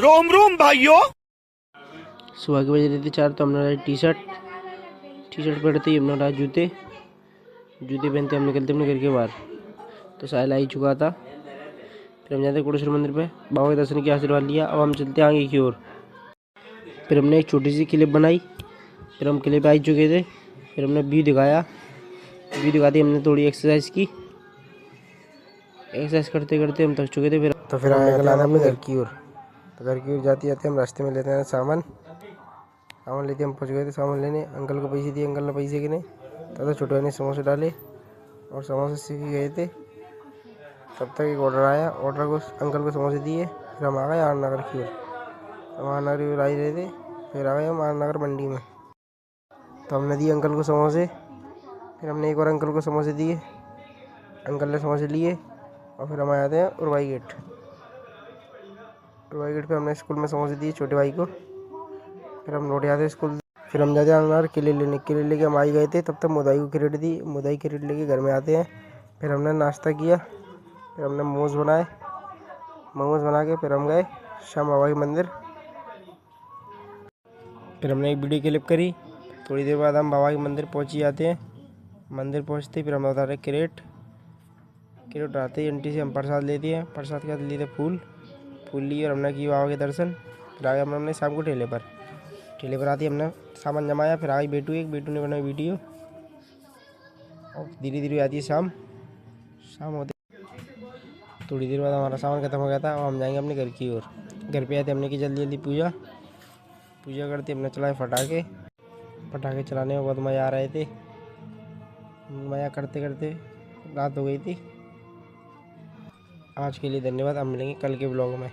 रोम रोम भाइयों। सुबह के बजे रहे थे 4 तो हमने लाए टी शर्ट पहनते ही हमने लाए जूते पहनते हम निकलते अपने घर के बाहर। तो साहिल आ ही चुका था। फिर हम जाते कोटेश्वर मंदिर पे, बाबा के दर्शन के आशीर्वाद लिया। अब हम चलते आगे की ओर। फिर हमने एक छोटी सी क्लिप बनाई। फिर हम क्लिप आ ही चुके थे। फिर हमने व्यू दिखाती हमने थोड़ी एक्सरसाइज की। एक्सरसाइज करते करते हम थक चुके थे। फिर आगे निकल आना अपने घर की ओर। तो घर की ओर जाते जाते हम रास्ते में लेते हैं सामान लेते हम पहुँच गए थे सामान लेने। अंकल को पैसे दिए, अंकल ने पैसे गिने तथा छोटे भाई ने समोसे डाले और समोसे सीख गए थे। तब तक एक ऑर्डर आया, ऑर्डर को अंकल को समोसे दिए। फिर हम आ गए आर नगर की ओर। हम आर नगर की ओर आ ही रहे थे। फिर आ गए हम आर नगर मंडी में। तो हमने दिए अंकल को समोसे। फिर हमने एक और अंकल को समोसे दिए, अंकल ने समोसे लिए और फिर हम आए थे उरवाई गेट पे। हमने स्कूल में समोसे दिए छोटे भाई को। फिर हम लौट आते स्कूल। फिर हम जाते हैं केले लेके हम आई गए थे। तब तक मुदाई को क्रेडिट दी, मुदाई क्रेडिट लेके घर में आते हैं। फिर हमने नाश्ता किया। फिर हमने मोमोज बना के फिर हम गए श्याम बाबा के मंदिर। फिर हमने एक वीडियो क्लिप करी। थोड़ी देर बाद हम बाबा के मंदिर पहुँच ही जाते हैं। मंदिर पहुँचते फिर हम उतार रहे क्रेट उठाते ही आंटी से हम प्रसाद लेते हैं। प्रसाद के साथ लिए थे फूल लिए और हमने किए बाबा के दर्शन। फिर आगे हमने शाम को ठेले पर आती हमने सामान जमाया। फिर आई बेटू ने बनाई वीडियो और धीरे धीरे आती है शाम होते। थोड़ी देर बाद हमारा सामान खत्म हो गया था और हम जाएंगे अपने घर की ओर। घर पे आए थे हमने की जल्दी पूजा करते हमने चलाए पटाखे चलाने में बहुत मज़ा आ रहे थे। मज़ा करते करते रात हो गई थी। आज के लिए धन्यवाद। हम मिलेंगे कल के ब्लॉग में।